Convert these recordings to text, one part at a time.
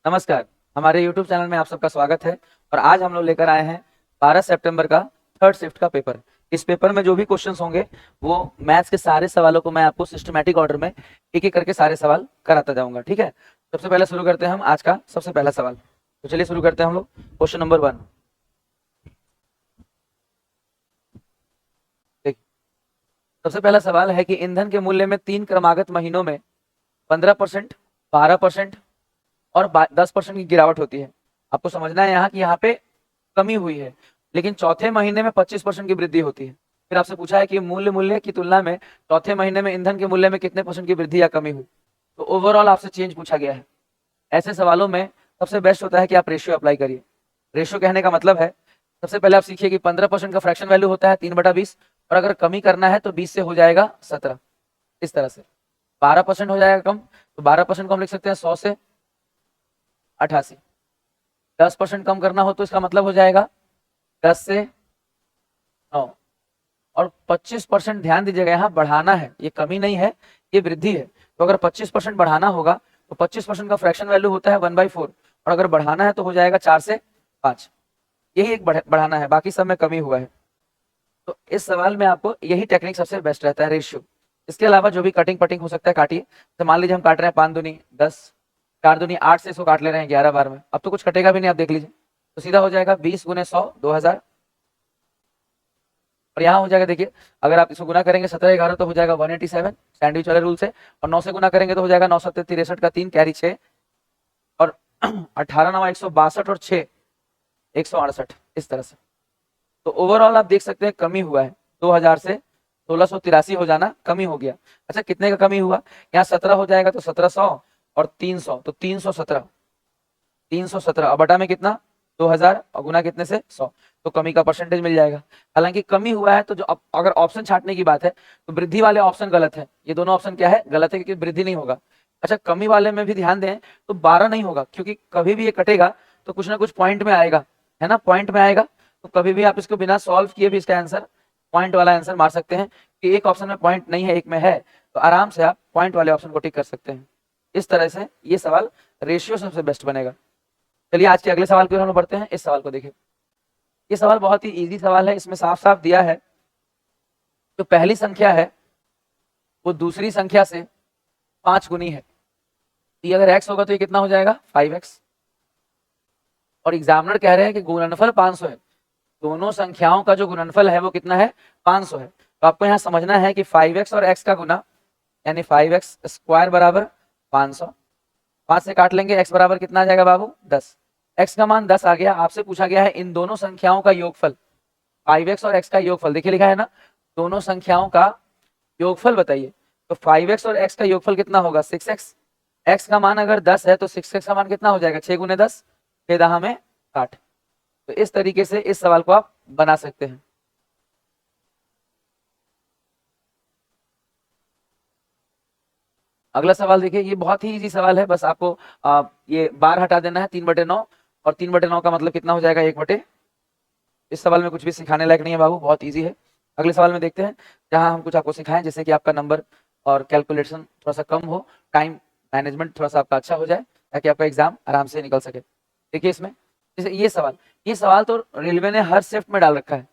नमस्कार। हमारे YouTube channel में आप सबका स्वागत है। और आज हम लोग लेकर आए हैं 12 सितंबर का थर्ड शिफ्ट का पेपर। इस पेपर में जो भी क्वेश्चंस होंगे वो मैथ्स के सारे सवालों को मैं आपको सिस्टमैटिक ऑर्डर में एक एक करके सारे सवाल कराता जाऊंगा। ठीक है, सबसे पहले शुरू करते हैं हम आज का सबसे पहला सवाल। तो चलिए शुरू करते हैं हम लोग क्वेश्चन नंबर 1। सबसे पहला सवाल है कि ईंधन के मूल्य में 3 क्रमागत महीनों में 15%, 12% और 10% की गिरावट होती है। आपको समझना है यहाँ कि यहाँ पे कमी हुई है, लेकिन चौथे महीने में 25% की वृद्धि होती है। फिर आपसे पूछा है कि मूल्य मूल्य की तुलना में चौथे महीने में ईंधन के मूल्य में कितने % की वृद्धि या कमी हुई। तो ओवरऑल आपसे चेंज पूछा गया है। ऐसे सवालों में सबसे बेस्ट होता है कि आप रेशियो अप्लाई करिए। रेशियो कहने का मतलब है, सबसे पहले आप सीखिए कि 15% का फ्रैक्शन वैल्यू होता है 3/20, और अगर कमी करना है तो 20 से हो जाएगा 17। इस तरह से 12% हो जाएगा कम, तो 12% को हम लिख सकते हैं 100 से 88। 10% कम करना हो तो इसका मतलब हो जाएगा 10 से 9। और 25% ध्यान दीजिएगा, यहाँ बढ़ाना है, ये कमी नहीं है, ये वृद्धि है। तो अगर 25% बढ़ाना होगा तो 25% का फ्रैक्शन वैल्यू होता है 1/4, और अगर बढ़ाना है तो हो जाएगा 4 से 5। यही एक बढ़ाना है, बाकी सब में कमी हुआ है। तो इस सवाल में आपको यही टेक्निक सबसे बेस्ट रहता है, रेशियो। इसके अलावा जो भी कटिंग पटिंग हो सकता है काटिए। तो मान लीजिए हम काट रहे हैं 5 दूनी 10, 4 दूनी 8 से इसको काट ले रहे हैं 11 बार में। अब तो कुछ कटेगा भी नहीं, आप देख लीजिए। तो सीधा हो जाएगा 20 गुने 100 2000। और यहाँ हो जाएगा, देखिए अगर आप इसको गुना करेंगे 17 11 तो हो जाएगा 187 सैंडविच वाले रूल से। और 9 से गुना करेंगे तो हो जाएगा 9 7 63 का 3 कैरी 6, और 18 9 162 और 6 168। इस तरह से तो ओवरऑल आप देख सकते हैं कमी हुआ है। 2000 से 1683 हो जाना कमी हो गया। अच्छा, कितने का कमी हुआ? यहाँ 17 हो जाएगा तो 1700 और 300 तो 317। 317 और बटा में कितना 2000 और गुना कितने से 100, तो कमी का परसेंटेज मिल जाएगा। हालांकि कमी हुआ है तो जो अगर ऑप्शन छांटने की बात है तो वृद्धि वाले ऑप्शन गलत है। ये दोनों ऑप्शन क्या है? गलत है, क्योंकि वृद्धि नहीं होगा। अच्छा, कमी वाले में भी ध्यान दें तो 12 नहीं होगा, क्योंकि कभी भी ये कटेगा तो कुछ ना कुछ पॉइंट में आएगा, है ना, पॉइंट में आएगा। तो कभी भी आप इसको बिना सॉल्व किए भी इसका आंसर पॉइंट वाला आंसर मार सकते हैं कि एक ऑप्शन में पॉइंट नहीं है, एक में है, तो आराम से आप पॉइंट वाले ऑप्शन को टिक कर सकते हैं। इस तरह से ये सवाल रेशियो सबसे बेस्ट बनेगा। चलिए आज के अगले सवाल की ओर हम बढ़ते हैं। इस सवाल को देखिए, ये सवाल बहुत ही इजी सवाल है। इसमें साफ साफ दिया है जो पहली संख्या है वो दूसरी संख्या से 5 गुनी है। ये अगर x होगा तो ये कितना हो जाएगा 5x। और एग्जामिनर कह रहे हैं कि गुणनफल 500 है। दोनों संख्याओं का जो गुणनफल है वो कितना है 500 है। तो आपको यहाँ समझना है कि 5x और x का गुना यानी 5x स्क्वायर बराबर 500। 5 से काट लेंगे, x बराबर कितना आ जाएगा बाबू 10। x का मान 10 आ गया। आपसे पूछा गया है इन दोनों संख्याओं का योगफल, 5x और x का योगफल। देखिए लिखा है ना, दोनों संख्याओं का योगफल बताइए। तो 5x और x का योगफल कितना होगा 6x। x का मान अगर 10 है तो 6x का मान कितना हो जाएगा 6 गुने 10, 6 दहा में 60। तो इस तरीके से इस सवाल को आप बना सकते हैं। अगला सवाल देखिए, ये बहुत ही इजी सवाल है। बस आपको ये बार हटा देना है 3/9, और 3/9 का मतलब कितना हो जाएगा 1/। इस सवाल में कुछ भी सिखाने लायक नहीं है बाबू, बहुत इजी है। अगले सवाल में देखते हैं जहां हम कुछ आपको सिखाएं जिससे कि आपका नंबर और कैलकुलेशन थोड़ा सा कम हो, टाइम मैनेजमेंट थोड़ा सा आपका अच्छा हो जाए, ताकि आपका एग्जाम आराम से निकल सके। देखिए इसमें जैसे ये सवाल तो रेलवे ने हर शिफ्ट में डाल रखा है।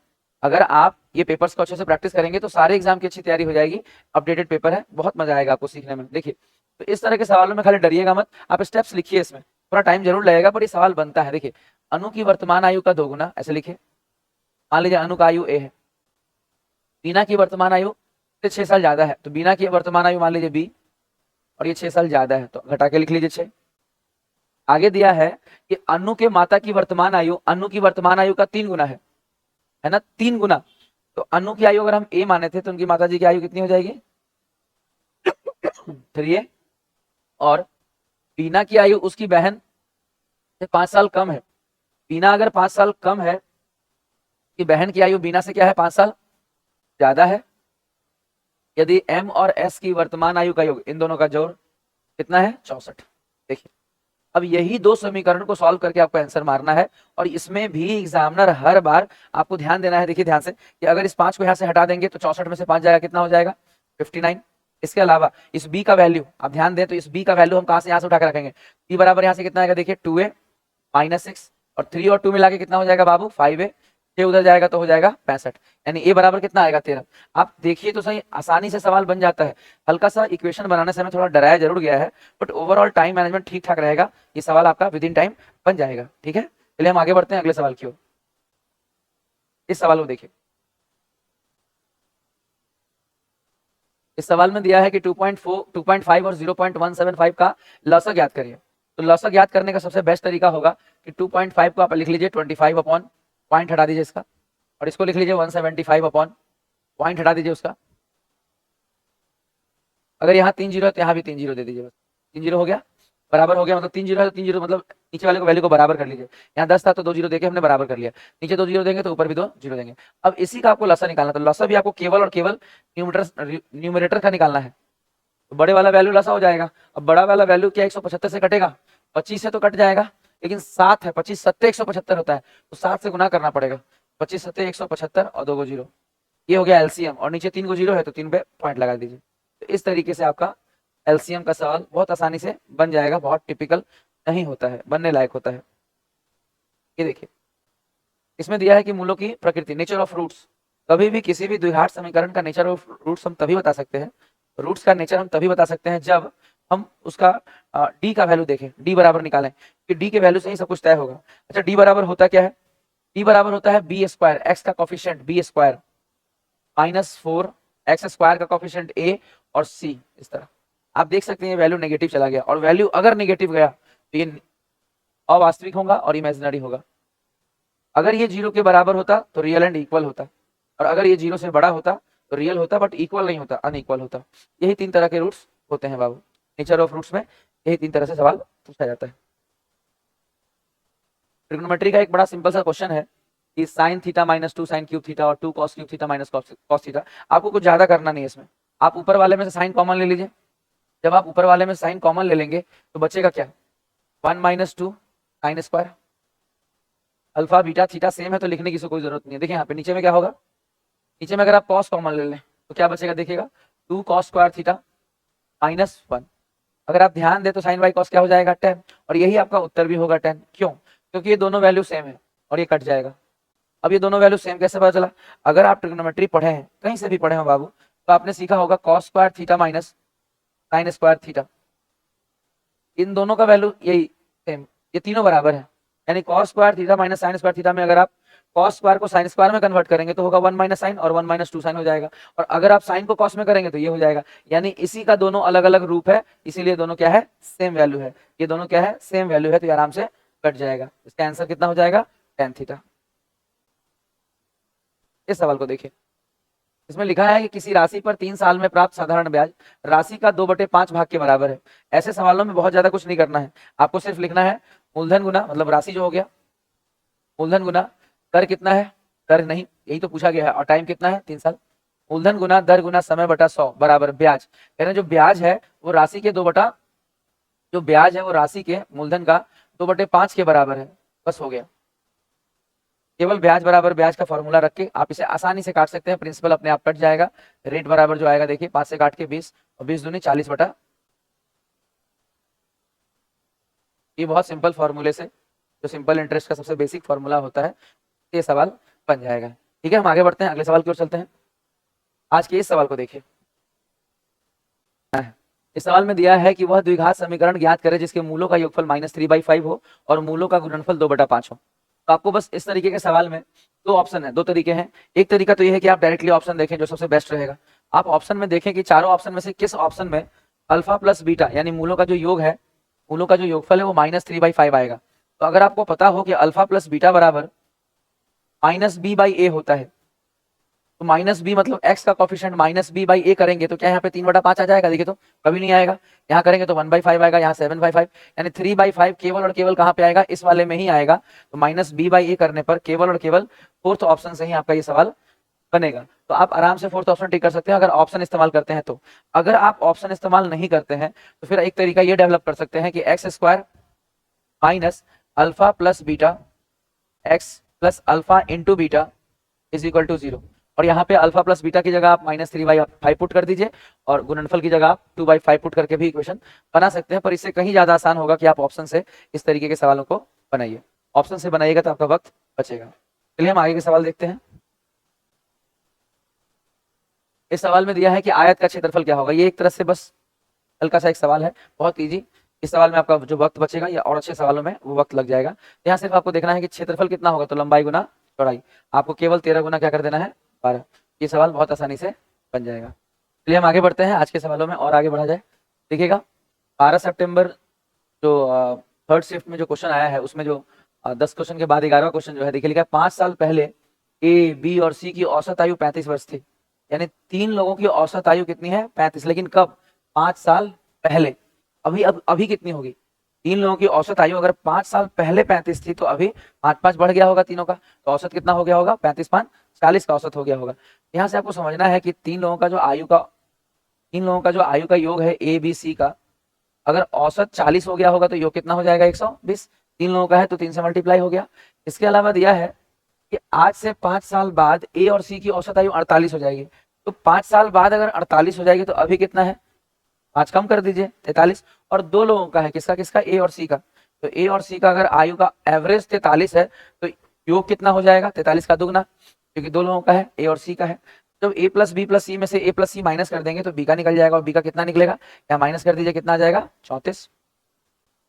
अगर आप ये पेपर्स को अच्छे से प्रैक्टिस करेंगे तो सारे एग्जाम की अच्छी तैयारी हो जाएगी। अपडेटेड पेपर है, बहुत मजा आएगा आपको सीखने में। देखिए तो इस तरह के सवालों में खाली डरिएगा मत, आप स्टेप्स लिखिए। इसमें थोड़ा टाइम जरूर लगेगा पर ये सवाल बनता है। देखिए, अनु की वर्तमान आयु का 2 गुना, ऐसे लिखिए। मान लीजिए अनु का आयु ए है, बीना की वर्तमान आयु से 6 साल ज्यादा है, तो बीना की वर्तमान आयु मान लीजिए बी, और ये 6 साल ज्यादा है तो घटा के लिख लीजिए 6। आगे दिया है कि अनु के माता की वर्तमान आयु अनु की वर्तमान आयु का 3 गुना है ना, 3 गुना। तो अनु की आयु अगर हम ए माने थे तो उनकी माता जी की आयु कितनी हो जाएगी 3a। और बीना की आयु उसकी बहन से 5 साल कम है। बीना अगर 5 साल कम है, कि बहन की आयु बीना से क्या है 5 साल ज्यादा है, यदि m और s की वर्तमान आयु का योग, इन दोनों का जोड़ कितना है 64। देखिए अब यही दो समीकरण को सॉल्व करके आपको आंसर मारना है। और इसमें भी एग्जामिनर हर बार आपको ध्यान देना है, देखिए ध्यान से, कि अगर इस 5 को यहां से हटा देंगे तो 64 में से 5 जाएगा, कितना हो जाएगा 59। इसके अलावा इस b का वैल्यू आप ध्यान दें तो इस b का वैल्यू हम कहां से यहां से उठा के रखेंगे, b बराबर यहां से कितना आएगा देखिए 2a माइनस 6 और 3 और 2 मिला के कितना हो जाएगा बाबू 5a, 6 उधर जाएगा तो हो जाएगा 65, यानी a बराबर कितना आएगा 13। आप देखिए तो सही, आसानी से सवाल बन जाता है। हल्का सा इक्वेशन बनाने से हमें थोड़ा डराया जरूर गया है, बट ओवरऑल टाइम मैनेजमेंट ठीक ठाक रहेगा, ये सवाल आपका विद इन टाइम बन जाएगा। ठीक है, चलिए हम आगे बढ़ते हैं अगले सवाल की ओर। इस सवाल को देखिए, इस सवाल में दिया है कि 2.4, 2.5 और 0.175 का लॉसक ज्ञात करिए। तो लॉसक ज्ञात करने का सबसे बेस्ट तरीका होगा कि 2.5 को आप लिख लीजिए 25 अपॉन पॉइंट हटा दीजिए इसका, और इसको लिख लीजिए 175 अपॉन पॉइंट हटा दीजिए उसका। अगर यहाँ 3 जीरो है तो यहाँ भी 3 जीरो दे दीजिए, बस 3 जीरो हो गया, बराबर हो गया, मतलब 3 जीरो है तो 3 जीरो मतलब नीचे वाले को वैल्यू को बराबर कर लीजिए। यहाँ 10 था तो 2 जीरो देके हमने बराबर कर लिया, नीचे 2 जीरो देंगे तो ऊपर भी 2 जीरो देंगे। अब इसी का आपको लसा निकालना, तो लसा भी आपको केवल और केवल न्यूमरेटर का निकालना है। तो बड़े वाला वैल्यू लसा हो जाएगा। अब बड़ा वाला वैल्यू क्या 175 से कटेगा, 25 से तो कट जाएगा, लेकिन 7 है, 25 सत्ते 175 होता है, तो 7 से गुना करना पड़ेगा। 25 सत्ते 175 और 2 को जीरो, ये हो गया एलसीएम, और नीचे 3 को जीरो है तो 3 पे पॉइंट लगा दीजिए। तो इस तरीके से आपका एलसीएम का सवाल बहुत आसानी से बन जाएगा, बहुत टिपिकल नहीं होता है, बनने लायक होता है। ये देखिए, इसमें दिया है कि मूलों की प्रकृति, नेचर ऑफ रूट्स। कभी भी किसी भी द्विघात समीकरण का नेचर ऑफ रूट्स हम तभी बता सकते हैं, रूट्स का नेचर हम तभी बता सकते हैं जब हम उसका डी का वैल्यू देखें, डी बराबर निकालें कि डी के वैल्यू से ही सब कुछ तय होगा। अच्छा, डी बराबर होता क्या है, डी बराबर होता है बी स्क्वायर, एक्स का coefficient b square minus 4 x square का कॉफिशिएंट ए और सी। इस तरह आप देख सकते हैं वैल्यू नेगेटिव चला गया, और वैल्यू अगर नेगेटिव गया तो ये अवास्तविक होगा और इमेजिनरी होगा। अगर ये 0 के बराबर होता तो रियल एंड इक्वल होता, और अगर ये 0 से बड़ा होता तो रियल होता बट इक्वल नहीं होता, अनइक्वल होता। यही 3 तरह के रूट्स होते हैं बाबू, नेचर ऑफ रूट्स में यही 3 तरह से सवाल पूछा जाता है। ट्रिग्नोमेट्री का एक बड़ा सिंपल सा क्वेश्चन है कि sine theta minus 2 sine cube theta और 2 cos cube theta minus cos theta. आपको कुछ ज्यादा करना नहीं है इसमें, आप ऊपर वाले में से साइन कॉमन ले लीजिए। जब आप ऊपर वाले में साइन कॉमन ले लेंगे तो बचेगा क्या, 1 minus 2 sine square. Alpha beta theta same है तो लिखने की कोई जरूरत नहीं है। देखिए यहाँ पे नीचे में क्या होगा, नीचे में अगर आप कॉस कॉमन ले लें तो क्या बचेगा देखिएगा, 2 कॉस स्क्वायर थीटा माइनस 1। अगर आप ध्यान दें तो साइन बाई कॉस क्या हो जाएगा 10, और यही आपका उत्तर भी होगा 10। क्यों, क्योंकि ये दोनों वैल्यू सेम है और ये कट जाएगा। अब ये दोनों वैल्यू सेम कैसे पता चला, अगर आप ट्रिग्नोमेट्री पढ़े हैं, कहीं से भी पढ़े हो बाबू, तो आपने सीखा होगा cos square theta minus sine square theta, इन दोनों का वैल्यू यही सेम, ये तीनों बराबर है। यानी cos square theta minus sine square theta में अगर आप कॉस स्क्वायर को साइन स्क्वायर में कन्वर्ट करेंगे तो होगा 1 माइनस साइन और 1 माइनस 2 साइन हो जाएगा, और अगर आप साइन को कॉस में करेंगे तो ये हो जाएगा। यानी इसी का दोनों अलग अलग रूप है, इसीलिए दोनों क्या है, सेम वैल्यू है। ये दोनों क्या है, सेम वैल्यू है, तो ये आराम से कट जाएगा। इसका आंसर कितना हो जाएगा, tan थीटा। इस सवाल को देखिए, इसमें लिखा है कि किसी राशि पर 3 साल में प्राप्त साधारण ब्याज राशि का 2/5 भाग के बराबर है। ऐसे सवालों में बहुत ज्यादा कुछ नहीं करना है, आपको सिर्फ लिखना है मूलधन गुना, मतलब राशि जो हो गया मूलधन गुना दर कितना है, दर नहीं, यही तो पूछा गया है, और टाइम कितना है 3 साल। मूलधन गुना दर गुना समय बटा 100 बराबर ब्याज। यानी जो ब्याज है वो राशि के जो ब्याज है वो राशि के मूलधन का 2/5 के बराबर है। बस हो गया, केवल ब्याज बराबर ब्याज का फॉर्मूला रख के आप इसे आसानी से काट सकते हैं, प्रिंसिपल अपने आप कट जाएगा। रेट बराबर जो आएगा देखिए 5 से काट के 20 और 20 दूनी 40 बटा, ये बहुत सिंपल फॉर्मूले से, जो सिंपल इंटरेस्ट का सबसे बेसिक फॉर्मूला होता है, ये सवाल बन जाएगा। ठीक है, हम आगे बढ़ते हैं, अगले सवाल की ओर चलते हैं। आज के इस सवाल को देखिए, इस सवाल में दिया है कि वह द्विघात समीकरण ज्ञात करे जिसके मूलों का योगफल -3/5 हो और मूलों का गुणनफल 2/5 हो। तो आपको बस इस तरीके के सवाल में दो ऑप्शन है, दो तरीके हैं। एक तरीका तो यह है कि आप डायरेक्टली ऑप्शन देखें, जो सबसे बेस्ट रहेगा। आप ऑप्शन में देखें कि चारों ऑप्शन में से किस ऑप्शन में अल्फा प्लस बीटा यानी मूलों का जो योग है, मूलों का जो योगफल है वो -3/5 आएगा। तो अगर आपको पता हो कि अल्फा प्लस बीटा बराबर -b/a होता है, तो -b मतलब x का कोफिशिएंट -b/a करेंगे तो क्या यहाँ पे 3/5 आ जाएगा, देखिए तो कभी नहीं आएगा। यहाँ करेंगे तो 1/5 आएगा, यहाँ 7/5, यानी 3/5 केवल और केवल कहाँ पे आएगा, इस वाले में ही आएगा। तो -b/a करने पर केवल और केवल फोर्थ ऑप्शन से ही आपका ये सवाल बनेगा। तो आप आराम से फोर्थ ऑप्शन टिक कर सकते हैं अगर ऑप्शन इस्तेमाल करते हैं। तो अगर आप ऑप्शन इस्तेमाल नहीं करते हैं तो फिर एक तरीका ये डेवलप कर सकते हैं कि x² minus alpha plus beta x plus alpha into beta is equal to 0। और यहाँ पे अल्फा प्लस बीटा की जगह आप -3/5 पुट कर दीजिए और गुणनफल की जगह आप 2/5 पुट करके भी इक्वेशन बना सकते हैं, पर इससे कहीं ज्यादा आसान होगा कि आप ऑप्शन से इस तरीके के सवालों को बनाइए। ऑप्शन से बनाइएगा तो आपका वक्त बचेगा। चलिए हम आगे के सवाल देखते हैं। इस सवाल में दिया है कि आयत का क्षेत्रफल क्या होगा। ये एक तरह से बस हल्का सा एक सवाल है, बहुत इजी। इस सवाल में आपका जो वक्त बचेगा या और अच्छे सवालों में वो वक्त लग जाएगा। यहाँ सिर्फ आपको देखना है कि क्षेत्रफल कितना होगा, तो लंबाई गुना चौड़ाई। आपको केवल 13 गुना क्या कर देना है, 12। ये सवाल बहुत आसानी से बन जाएगा। चलिए हम आगे बढ़ते हैं आज के सवालों में और आगे बढ़ा जाए। देखिएगा 12 सितंबर जो थर्ड शिफ्ट में जो क्वेश्चन आया है उसमें जो 10 क्वेश्चन के बाद 11वां क्वेश्चन जो है, देखिए लिखा है 5 साल पहले ए, बी और सी की औसत आयु 35 वर्ष थी। यानी 3 लोगों की औसत आयु कितनी है, 35। लेकिन कब, 5 साल पहले। अभी कितनी होगी, 3 लोगों की औसत आयु अगर 5 साल पहले 35 थी तो अभी 5 बढ़ गया होगा तीनों का, तो औसत कितना हो गया होगा, 35 5 40 का औसत हो गया होगा। यहाँ से आपको समझना है कि 3 लोगों का जो आयु का योग है ए बी सी का, अगर औसत 40 हो गया होगा तो योग कितना हो जाएगा, 120। 3 लोगों का है तो 3 से मल्टीप्लाई हो गया। इसके अलावा दिया है कि आज से 5 साल बाद ए और सी की औसत आयु 48 हो जाएगी। तो 5 साल बाद अगर 48 हो जाएगी तो अभी कितना है, 5 कम कर दीजिए, 43। और 2 लोगों का है, किसका किसका, ए और सी का। तो ए और सी का अगर आयु का एवरेज 43 है तो योग कितना हो जाएगा, 43 का दुगना, क्योंकि 2 लोगों का है, ए और सी का है। जब ए प्लस बी प्लस सी में से ए प्लस सी माइनस कर देंगे तो बी का निकल जाएगा, और बी का कितना निकलेगा, या माइनस कर दीजिए, कितना आ जाएगा, 34।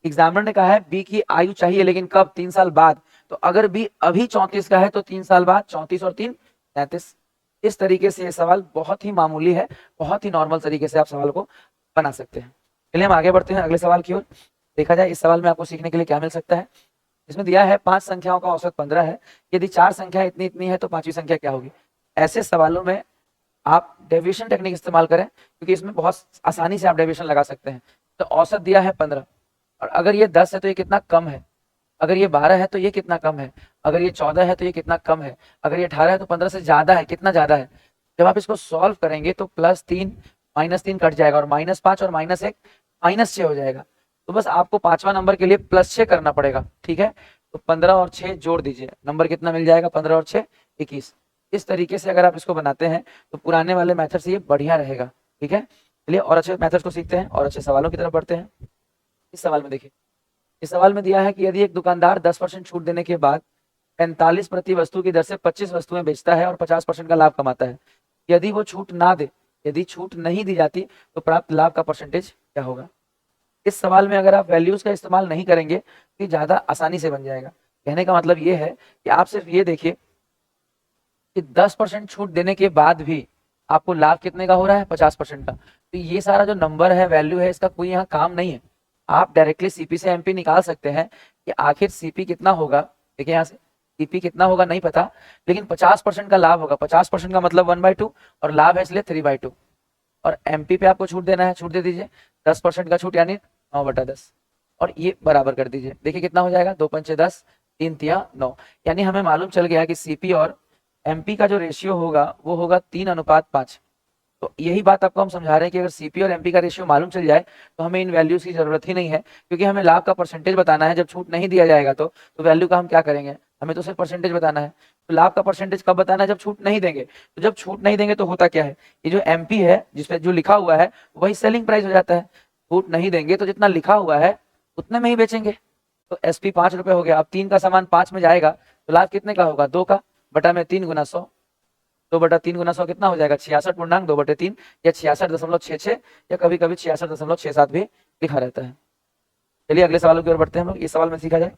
एग्जामिनर ने कहा है बी की आयु चाहिए लेकिन कब, 3 साल बाद। तो अगर बी अभी 34 का है तो 3 साल बाद 34 और 3 33। इस तरीके से ये सवाल बहुत ही मामूली है, बहुत ही नॉर्मल तरीके से आप सवाल को बना सकते हैं। चलिए हम आगे बढ़ते हैं अगले सवाल की ओर। देखा जाए इस सवाल में आपको सीखने के लिए क्या मिल सकता है। इसमें दिया है 5 संख्याओं का औसत 15 है, यदि 4 संख्या इतनी इतनी है तो 5वीं संख्या क्या होगी। ऐसे सवालों में आप डेविएशन टेक्निक इस्तेमाल करें, क्योंकि इसमें बहुत आसानी से आप डेविएशन लगा सकते हैं। तो औसत दिया है 15, और अगर ये 10 है तो ये कितना कम है, अगर ये 12 है तो ये कितना कम है, अगर ये 14 है तो ये कितना कम है, अगर ये 18 है तो 15 से ज्यादा है, कितना ज्यादा है। जब आप इसको सॉल्व करेंगे तो +3 -3 कट जाएगा, और -5 और -1 -6 हो जाएगा। तो बस आपको 5वां नंबर के लिए +6 करना पड़ेगा, ठीक है। तो 15 और 6 जोड़ दीजिए, नंबर कितना मिल जाएगा, 15 और 6 21। इस तरीके से अगर आप इसको बनाते हैं तो पुराने वाले मेथड से ये बढ़िया रहेगा, ठीक है। चलिए और अच्छे मेथड को सीखते हैं और अच्छे सवालों की तरफ बढ़ते हैं। इस सवाल में देखिए, इस सवाल में दिया है कि यदि एक दुकानदार 10% छूट देने के बाद 45 प्रति वस्तु की दर से 25 वस्तुएं बेचता है और 50% का लाभ कमाता है, यदि वो छूट ना दे, यदि छूट नहीं दी जाती तो प्राप्त लाभ का परसेंटेज क्या होगा। इस सवाल में अगर आप वैल्यूज का इस्तेमाल नहीं करेंगे तो ज्यादा आसानी से बन जाएगा। कहने का मतलब ये है कि आप सिर्फ ये देखिए कि 10% छूट देने के बाद भी आपको लाभ कितने का हो रहा है, 50% का। तो ये सारा जो नंबर है, वैल्यू है, इसका कोई यहाँ काम नहीं है। आप डायरेक्टली सीपी से एमपी निकाल सकते हैं कि आखिर सीपी कितना होगा। देखिए यहाँ से सीपी कितना होगा नहीं पता, लेकिन 50% का लाभ होगा। 50% का मतलब 1/2, और लाभ है इसलिए 3/2। और एमपी पे आपको छूट देना है, छूट दे दीजिए 10% का छूट, यानी 9/10, और ये बराबर कर दीजिए। देखिए कितना हो जाएगा, 2 पंचे 10, 3 तिया 9। यानी हमें मालूम चल गया कि सीपी और एमपी का जो रेशियो होगा वो होगा 3:5। तो यही बात आपको हम समझा रहे हैं कि अगर सीपी और एमपी का रेशियो मालूम चल जाए तो हमें इन वैल्यूज की जरूरत ही नहीं है, क्योंकि हमें लाभ का परसेंटेज बताना है। जब छूट नहीं दिया जाएगा तो वैल्यू का हम क्या करेंगे, हमें तो सिर्फ परसेंटेज बताना है। तो लाभ का परसेंटेज कब बताना है, जब छूट नहीं देंगे। तो जब छूट नहीं देंगे तो होता क्या है, ये जो एमपी है जिसपे जो लिखा हुआ है वही सेलिंग प्राइस हो जाता है। छूट नहीं देंगे तो जितना लिखा हुआ है उतने में ही बेचेंगे। तो एसपी 5 रुपए हो गया। अब 3 का सामान 5 में जाएगा तो लाभ कितने का होगा, 2 का, बटा में 3 गुना 100। 2/3 गुना 100 कितना हो जाएगा, 66.2/3, या 66.66, या कभी कभी 66.67 भी लिखा रहता है। चलिए अगले सवालों की ओर बढ़ते हैं हम लोग। इस सवाल में सीखा जाए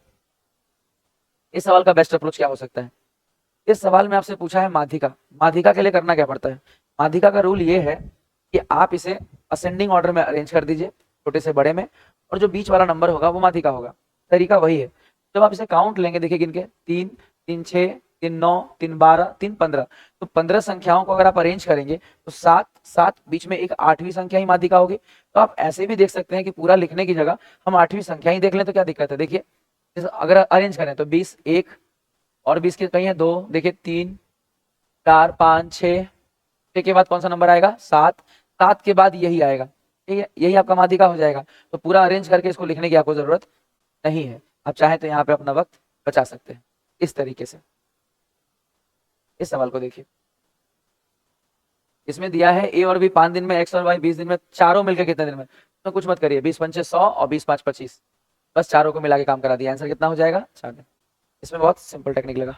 इस सवाल का बेस्ट अप्रोच क्या हो सकता है। इस सवाल में आपसे पूछा है माध्यिका। माध्यिका के लिए करना क्या पड़ता है, माध्यिका का रूल ये है कि आप इसे असेंडिंग ऑर्डर में अरेंज कर दीजिए, छोटे से बड़े में, और जो बीच वाला नंबर होगा वो माध्यिका होगा। तरीका वही है। जब आप इसे काउंट लेंगे, देखिए गिनके 3 3 6 3 9 3 12 3 15, तो 15 संख्याओं को अगर आप अरेंज करेंगे तो 7 7 बीच में एक 8वीं संख्या ही माध्यिका होगी। तो आप ऐसे भी देख सकते हैं कि पूरा लिखने की जगह हम 8वीं संख्या ही देख लें तो क्या दिक्कत है। देखिए अगर अरेंज करें तो 20 1, और 20 के कहीं है 2, देखिए 3 4 5 6 के बाद कौन सा नंबर आएगा, 7। 7 के बाद यही आएगा, यही आपका माध्यिका हो जाएगा। तो पूरा अरेंज करके इसको लिखने की आपको जरूरत नहीं है। आप चाहें तो यहाँ पे अपना वक्त बचा सकते हैं इस तरीके से। इस सवाल को देखिए, इसमें दिया है ए और बी 5 दिन में, एक्स और वाई 20 दिन में, चारों मिलकर कितने दिन में? तो कुछ मत करिए, 20 पंचे 100 और 20 5 25, बस चारों को मिला के काम करा दिया। आंसर कितना हो जाएगा? 4 दिन। इसमें बहुत सिंपल टेक्निक लगा।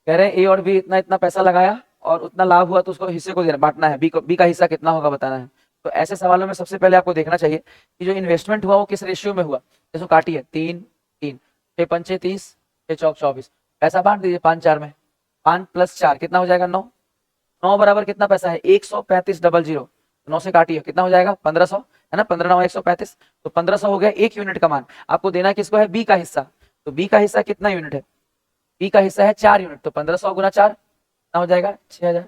कह रहे हैं ए और बी इतना इतना पैसा लगाया और उतना लाभ हुआ तो उसको हिस्से को देना, बांटना है, बी का हिस्सा कितना होगा बताना है। तो ऐसे सवालों में सबसे पहले आपको देखना चाहिए कि जो इन्वेस्टमेंट हुआ वो किस रेशियो में हुआ। जैसे काटी है 3 3, 6 पंचे 30, 6 चौक 24, पैसा बांट दीजिए 5 4 में। 5 + 4 कितना हो जाएगा? 9। 9 बराबर कितना पैसा है? 135,000। 9 से काटिए कितना हो जाएगा? 1500, है ना। 15 9 135, तो 1500 हो गया 1 यूनिट का मान। आपको देना किसको है? बी का हिस्सा। तो बी का हिस्सा कितना यूनिट है? बी का हिस्सा है 4 यूनिट, तो 1500 गुना 4 कितना हो जाएगा? 6000।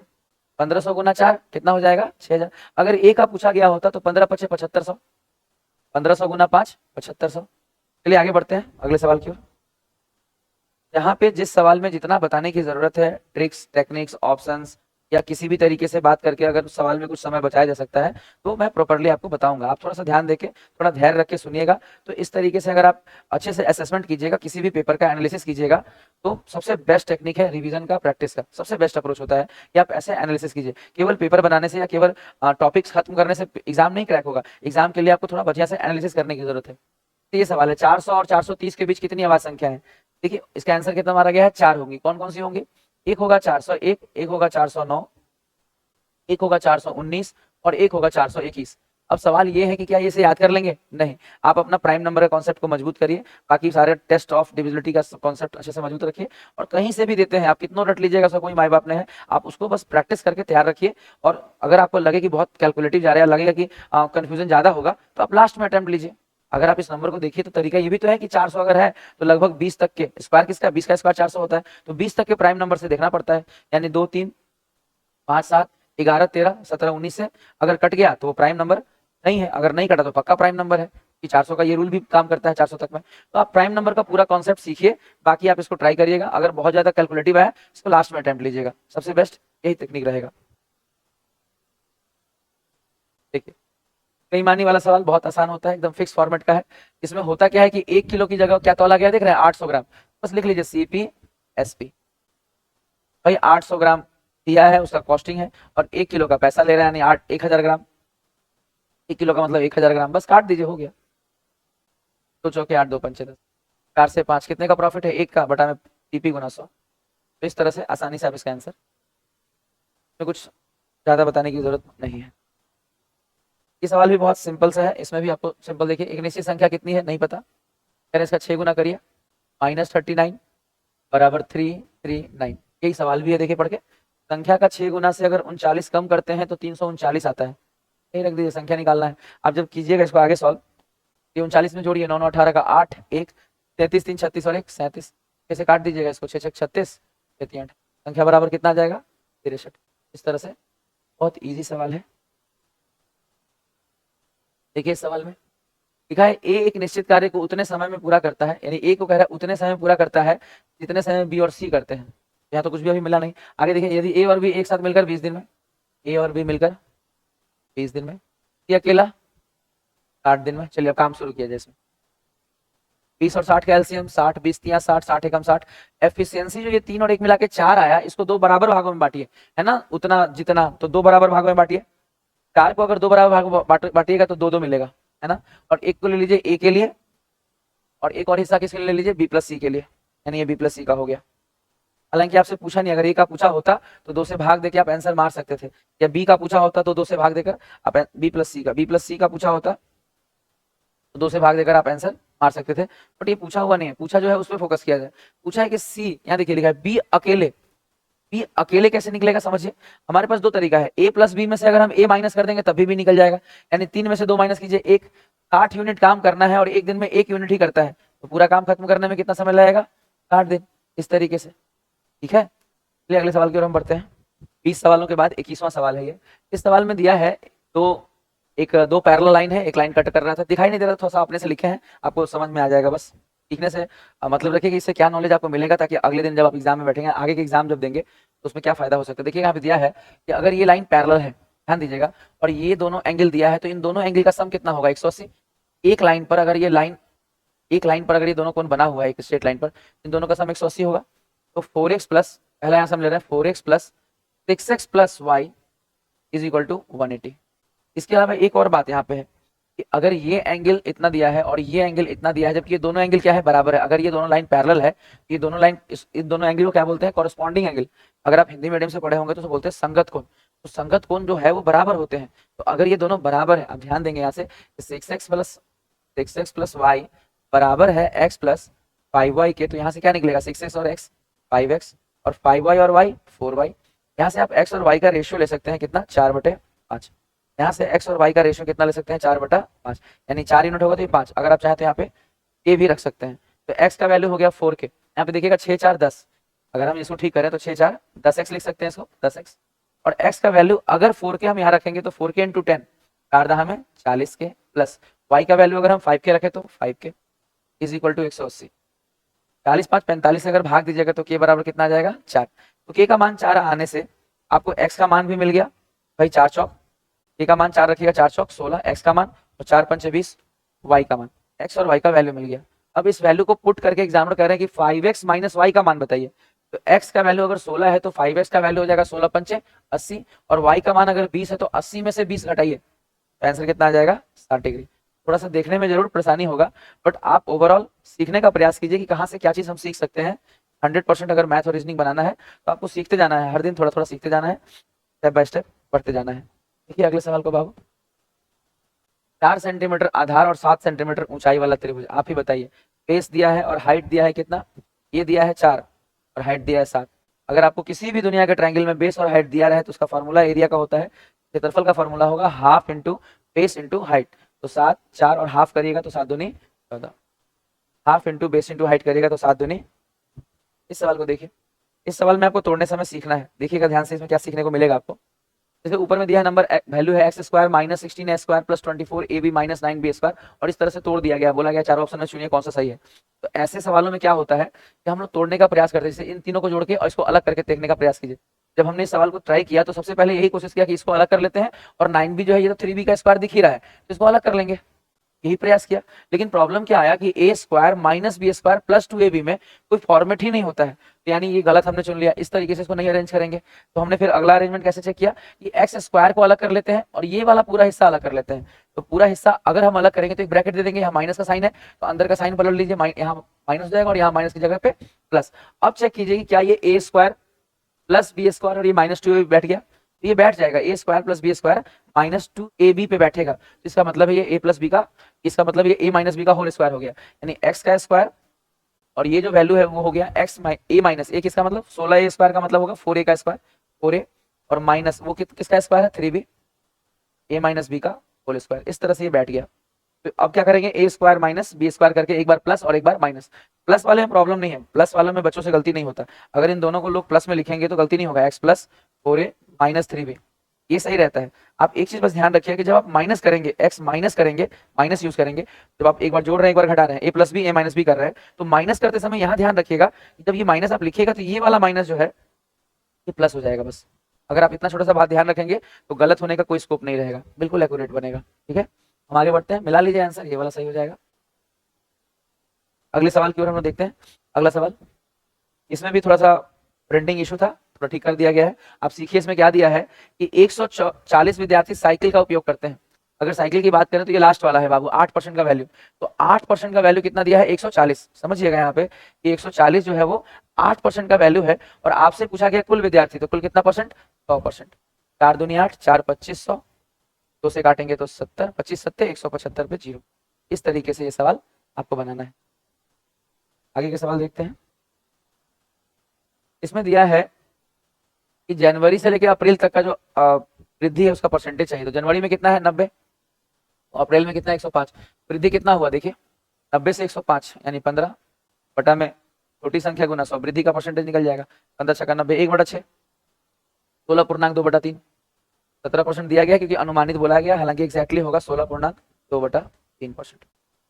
1500 गुना 4 कितना हो जाएगा? 6000। अगर ए का पूछा गया होता तो 15 पचे 7500, 1500 गुना 5 7500। चलिए आगे बढ़ते हैं अगले सवाल की ओर। यहाँ पे जिस सवाल में जितना बताने की जरूरत है, ट्रिक्स, टेक्निक्स, ऑप्शंस या किसी भी तरीके से बात करके अगर उस सवाल में कुछ समय बचाया जा सकता है तो मैं प्रॉपर्ली आपको बताऊंगा। आप थोड़ा सा ध्यान देके, थोड़ा धैर्य रख के सुनिएगा। तो इस तरीके से अगर आप अच्छे से असेसमेंट कीजिएगा, किसी भी पेपर का एनालिसिस कीजिएगा, तो सबसे बेस्ट टेक्निक है रिवीजन का, प्रैक्टिस का सबसे बेस्ट अप्रोच होता है कि आप ऐसे एनालिसिस कीजिए। केवल पेपर बनाने से या केवल टॉपिक्स खत्म करने से एग्जाम नहीं क्रैक होगा। एग्जाम के लिए आपको थोड़ा बढ़िया से एनालिसिस करने की जरूरत है। तो ये सवाल है 400 और 430 के बीच कितनी अवाज संख्या है? देखिए इसका आंसर कितना मारा गया है? 4 होंगी। कौन कौन सी होंगी? एक होगा 401, एक होगा 409, एक होगा 419 और एक होगा 421। अब सवाल ये है कि क्या ये से याद कर लेंगे? नहीं। आप अपना प्राइम नंबर के कॉन्सेप्ट को मजबूत करिए, बाकी सारे टेस्ट ऑफ डिविजिबिलिटी का कॉन्सेप्ट अच्छे से मजबूत रखिए। और कहीं से भी देते हैं आप कितनों रट लीजिएगा, उसका कोई माई बाप नहीं है। आप उसको बस प्रैक्टिस करके तैयार रखिए। और अगर आपको लगे कि बहुत कैलकुलेटिव जा रहा है, लगेगा कि कंफ्यूजन ज्यादा होगा, तो आप लास्ट में अटेम्प्ट लीजिए। अगर आप इस नंबर को देखिए तो तरीका ये भी तो है कि 400 अगर है तो लगभग 20 तक के स्क्वायर किसका? 20 का स्क्वायर 400 होता है, तो 20 तक के प्राइम नंबर से देखना पड़ता है। यानी 2 3 5 7 11 13 17 19 से अगर कट गया तो वो प्राइम नंबर नहीं है, अगर नहीं कटा तो पक्का प्राइम नंबर है कि 400 का ये रूल भी काम करता है 400 तक में। तो आप प्राइम नंबर का पूरा कॉन्सेप्ट सीखिए, बाकी आप इसको ट्राई करिएगा। अगर बहुत ज्यादा कैलकुलेटिव है इसको लास्ट में अटेम्प्ट लीजिएगा, सबसे बेस्ट यही टेक्निक रहेगा। देखिए बेईमानी वाला सवाल बहुत आसान होता है, एकदम फिक्स फॉर्मेट का है। इसमें होता क्या है कि 1 किलो की जगह क्या तौला गया? देख रहे हैं 800 ग्राम। बस लिख लीजिए सीपी एसपी। भाई 800 ग्राम दिया है, उसका कॉस्टिंग है, और 1 किलो का पैसा ले रहा है, यानी 1000 ग्राम। 1 किलो का मतलब 1000 ग्राम, बस काट दीजिए, हो गया। 2 चौके 8 2 पंचे 10, 4 से 5 कितने का प्रॉफिट है? 1 का, बटा में सीपी गुना 100। तो इस तरह से आसानी से आप इसका आंसर, में कुछ ज्यादा बताने की जरूरत नहीं है। ये सवाल भी बहुत सिंपल सा है, इसमें भी आपको सिंपल देखिए, एक निश्चित संख्या कितनी है नहीं पता, पहले इसका 6 गुना करिए, -39 बराबर 339। यही सवाल भी है, देखिए पढ़ के। संख्या का 6 गुना से अगर 39 कम करते हैं तो 339 आता है। यही रख दीजिए, संख्या निकालना है। आप जब कीजिएगा इसको आगे सॉल्व, ये 39 में जोड़िए, 9 9 18 का 8 1 33 3 36 और 1 37, कैसे काट दीजिएगा इसको, 6 6 36 3 8, संख्या बराबर कितना आ जाएगा? 63। इस तरह से बहुत इजी सवाल है। देखिए इस सवाल में लिखा है ए एक निश्चित कार्य को उतने समय में पूरा करता है, यानी ए को कह रहा है उतने समय में पूरा करता है जितने समय बी और सी करते हैं। यहाँ तो कुछ भी अभी मिला नहीं। आगे देखिए, यदि ए और बी एक साथ मिलकर 20 दिन में, ए और बी मिलकर 20 दिन में, ये अकेला 60 दिन में। चलिए अब काम शुरू किया जाए। इसमें 20 और 60 का एलसीएम 60, 20 3 60, 60 एकम 60। एफिशिएंसी जो ये 3 और 1 मिला के 4 आया, इसको 2 बराबर भागों में बांटिए, है ना, उतना जितना, तो 2 बराबर भागों में बांटिए। 4 को अगर 2 बराबर भाग बांटिएगा तो 2 2 मिलेगा, है ना। और एक को ले लीजिए ए के लिए, और एक और हिस्सा किसके लिए ले लीजिए? बी प्लस सी के लिए, यानी ये बी प्लस सी का हो गया। हालांकि आपसे पूछा नहीं, अगर ए का पूछा होता तो 2 से भाग देके आप आंसर मार सकते थे, या बी का पूछा होता तो 2 से भाग देकर आप बी प्लस सी का पूछा होता तो 2 से भाग देकर आप आंसर मार सकते थे। बट ये पूछा हुआ नहीं है, पूछा जो है उस पर फोकस किया जाए। पूछा है कि सी, यहाँ देखिए लिखा है बी अकेले। बी अकेले कैसे निकलेगा समझिए। हमारे पास 2 तरीका है, ए प्लस बी में से अगर हम ए माइनस कर देंगे तभी भी निकल जाएगा, यानी 3 में से 2 माइनस कीजिए। 1 60 यूनिट काम करना है और 1 दिन में 1 यूनिट ही करता है, तो पूरा काम खत्म करने में कितना समय लगेगा? 60 दिन। इस तरीके से, ठीक है। चलिए अगले सवाल की ओर हम बढ़ते हैं। 20 सवालों के बाद 21वां सवाल है ये। इस सवाल में दिया है दो पैरेलल लाइन है, एक लाइन कट कर रहा था, दिखाई नहीं दे रहा, थोड़ा सा अपने से लिखे हैं, आपको समझ में आ जाएगा। बस सीखने से मतलब रखिए कि इससे क्या नॉलेज आपको मिलेगा, ताकि अगले दिन जब आप एग्जाम में बैठेंगे, आगे के एग्जाम जब देंगे तो उसमें क्या फायदा हो सकता है। देखिए यहाँ पे दिया है कि अगर ये लाइन पैरेलल है, ध्यान दीजिएगा, और ये दोनों एंगल दिया है, तो इन दोनों एंगल का सम कितना होगा? 180। एक लाइन पर अगर ये दोनों कोण बना हुआ है एक स्ट्रेट लाइन पर, इन दोनों का सम 180 होगा। तो 4x प्लस, पहला यहाँ से हम ले रहे हैं 4x plus 6x plus y is equal to 180। इसके अलावा एक और बात यहाँ पे है कि अगर ये एंगल इतना दिया है और ये एंगल इतना दिया है, जबकि ये दोनों एंगल क्या है, बराबर है, अगर ये दोनों लाइन पैरेलल है, ये दोनों लाइन इस दोनों एंगल को क्या बोलते हैं, कॉरस्पॉन्डिंग एंगल। अगर आप हिंदी मीडियम से पढ़े होंगे तो उसे बोलते हैं संगत कोण। तो संगत कोण जो है वो बराबर होते हैं। तो अगर ये दोनों बराबर है, आप ध्यान देंगे यहाँ से 6x प्लस वाई बराबर है x प्लस 5y के, तो यहाँ से क्या निकलेगा 6x और x 5x और 5y और y 4y। यहाँ से आप x और y का रेशियो ले सकते हैं कितना, 4/5। यहाँ से x और y का रेशियो कितना ले सकते हैं, 4/5, यानी 4 यूनिट होगा तो ये 5। अगर आप चाहें तो यहाँ पे a भी रख सकते हैं। तो x का वैल्यू हो गया 4k, यहाँ पे देखिएगा 6 4 10, अगर हम इसको ठीक करें तो 6 4 10x लिख सकते हैं इसको 10x। और x का वैल्यू अगर 4k हम यहाँ रखेंगे तो 4k इंटू 10 4 10 में 40k प्लस y का वैल्यू अगर हम 5k रखें तो 5k इज इक्वल टू 180। 40 5 45 से अगर भाग दीजिएगा तो k बराबर कितना आ जाएगा, 4। तो k का मान 4 आने से आपको x का मान भी मिल गया भाई 4 चौक, k का मान 4 रखिएगा 4 चौक 16 x का मान, और 4 पंचे 20 y का मान, x और y का वैल्यू मिल गया। अब इस वैल्यू को पुट करके एग्जामिनर कह रहे हैं कि 5x माइनस y का मान बताइए। तो x का वैल्यू अगर 16 है तो 5x का वैल्यू हो जाएगा 16 पंचे 80, और y का मान अगर 20 है तो 80 में से 20 घटाइए, तो आंसर कितना आ जाएगा, 60 डिग्री। थोड़ा सा देखने में जरूर परेशानी होगा, बट आप ओवरऑल सीखने का प्रयास कीजिए कि कहाँ से क्या चीज हम सीख सकते हैं। 100% अगर मैथ और रीजनिंग बनाना है तो आपको सीखते जाना है, हर दिन थोड़ा थोड़ा सीखते जाना है, स्टेप बाय स्टेप पढ़ते जाना है। देखिए अगले सवाल को बाबू, 4 सेंटीमीटर आधार और 7 सेंटीमीटर ऊंचाई वाला त्रिभुज, आप ही बताइए। बेस दिया है और हाइट दिया है कितना, ये दिया है 4 और हाइट दिया है 7। अगर आपको किसी भी दुनिया के ट्रायंगल में बेस और हाइट दिया रहे तो उसका फॉर्मूला एरिया का होता है, क्षेत्रफल का फॉर्मूला होगा half into base into height. तो 7 4 और हाफ करिएगा तो 7 दूनी 14, half into base into height करिएगा तो 7 दूनी। इस सवाल को देखिए, इस सवाल में आपको तोड़ने समय सीखना है, देखिएगा ध्यान से इसमें क्या सीखने को मिलेगा आपको। जैसे ऊपर में दिया है नंबर वैल्यू है x square minus 16 a square plus 24 a b minus 9 b square, और इस तरह से तोड़ दिया गया, बोला गया चारों ऑप्शन में चुनिए कौन सा सही है। तो ऐसे सवालों में क्या होता है कि हम लोग तोड़ने का प्रयास करते हैं, जैसे इन तीनों को जोड़ के और इसको अलग करके देखने का प्रयास कीजिए। जब हमने इस सवाल को ट्राई किया तो सबसे पहले यही कोशिश किया कि इसको अलग कर लेते हैं, और 9b जो है ये तो 3b का स्क्वायर दिख ही रहा है तो इसको अलग कर लेंगे, यही प्रयास किया। लेकिन प्रॉब्लम क्या आया कि a square minus b square plus 2ab में कोई फॉर्मेट ही नहीं होता है, तो यानी ये गलत हमने चुन लिया, इस तरीके से इसको नहीं अरेंज करेंगे। तो हमने फिर अगला अरेंजमेंट कैसे चेक किया कि एक्स स्क्वायर को अलग कर लेते हैं और ये वाला पूरा हिस्सा अलग कर लेते हैं। तो पूरा हिस्सा अगर हम अलग करेंगे तो एक ब्रैकेट दे देंगे, यहाँ माइनस का साइन है तो अंदर का साइन पलट लीजिए, यहाँ माइनस हो जाएगा और यहाँ माइनस की जगह पे प्लस। अब चेक कीजिए कि क्या ये ए स्क्वायर प्लस बी स्क्वायर और ये माइनस 2ab बैठ गया, तो ये बैठ जाएगा, a square plus b square minus 2ab पे बैठेगा, तो इसका मतलब है ये ए प्लस बी का, इसका मतलब ये ए माइनस बी का होल स्क्वायर हो गया, यानी एक्स का स्क्वायर और ये जो वैल्यू है वो हो गया एक्स ए माइनस ए, किसका मतलब 16 ए स्क्वायर का मतलब होगा 4a का स्क्वायर 4a, और माइनस वो किसका स्क्वायर है 3b ए माइनस बी का होल स्क्वायर। इस तरह से ये बैठ गया। तो अब क्या करेंगे, ए स्क्वायर माइनस बी स्क्वायर करके एक बार प्लस और एक बार माइनस। प्लस वाले में प्रॉब्लम नहीं है, प्लस वाले में बच्चों से गलती नहीं होता, अगर इन दोनों को लोग प्लस में लिखेंगे तो गलती नहीं होगा, x plus 4a minus 3b, ये सही रहता है। आप एक चीज बस ध्यान रखिए कि जब आप माइनस करेंगे, एक्स माइनस करेंगे, माइनस यूज करेंगे, जब आप एक बार जोड़ रहे हैं एक बार घटा रहे हैं, ए प्लस बी ए माइनस बी कर रहे हैं, तो माइनस करते समय यहाँ ध्यान रखिएगा जब ये माइनस आप लिखिएगा तो ये वाला माइनस जो है ये प्लस हो जाएगा। बस अगर आप इतना छोटा सा बात ध्यान रखेंगे तो गलत होने का कोई स्कोप नहीं रहेगा, बिल्कुल एक्यूरेट बनेगा। ठीक है, हम आगे बढ़ते हैं, मिला लीजिए आंसर, ये वाला सही हो जाएगा। अगले सवाल की ओर हम लोग देखते हैं। अगला सवाल, इसमें भी थोड़ा सा प्रिंटिंग इशू था, थोड़ा ठीक कर दिया गया है। आप सीखिए इसमें क्या दिया है कि 140 विद्यार्थी साइकिल का उपयोग करते हैं। अगर साइकिल की बात करें तो ये लास्ट वाला है बाबू, 8% का वैल्यू, तो 8% का वैल्यू कितना दिया है 140। समझिएगा यहाँ पे कि 140 जो है वो 8% का वैल्यू है, और आपसे पूछा गया कुल विद्यार्थी, तो कुल कितना परसेंट, 100%। 4 दूनी 8, 4 2500, 2 से काटेंगे तो 70, 25 सत्ते 175 पे 0। इस तरीके से ये सवाल आपको बनाना है। आगे के सवाल देखते हैं। इसमें दिया है कि जनवरी से लेकर अप्रैल तक का जो वृद्धि है उसका परसेंटेज चाहिए। तो जनवरी में कितना है 90, अप्रैल में कितना 105, वृद्धि कितना हुआ देखिए 90 से 105 यानी 15 बटा में छोटी संख्या गुना 100, वृद्धि का परसेंटेज निकल जाएगा 15 छक्का 90, 1/6, 16.2/3, 17% दिया गया क्योंकि अनुमानित बोला गया, हालांकि एग्जैक्टली होगा 16.2/3%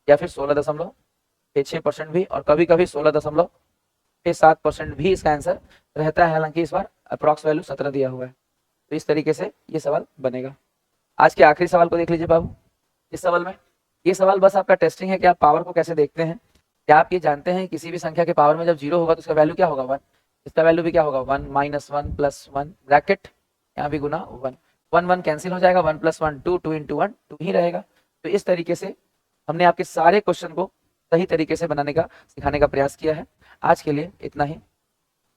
या फिर 16.6% भी, और कभी कभी 16.7% भी इसका आंसर रहता है, हालांकि इस बार अप्रॉक्स वैल्यू 17 दिया हुआ है। तो इस तरीके से ये सवाल बनेगा। आज के आखिरी सवाल को देख लीजिए बाबू। इस सवाल में ये सवाल बस आपका टेस्टिंग है कि आप पावर को कैसे देखते हैं। क्या आप ये जानते हैं किसी भी संख्या के पावर में जब 0 होगा तो उसका वैल्यू क्या होगा 1, इसका वैल्यू भी क्या होगा 1 माइनस 1 प्लस 1 ब्रैकेट, यहाँ भी गुना 1 1 1 कैंसिल हो जाएगा, 1 प्लस 1 2 2 इंटू 1 2 ही रहेगा। तो इस तरीके से हमने आपके सारे क्वेश्चन को सही तरीके से बनाने का सिखाने का प्रयास किया है। आज के लिए इतना ही।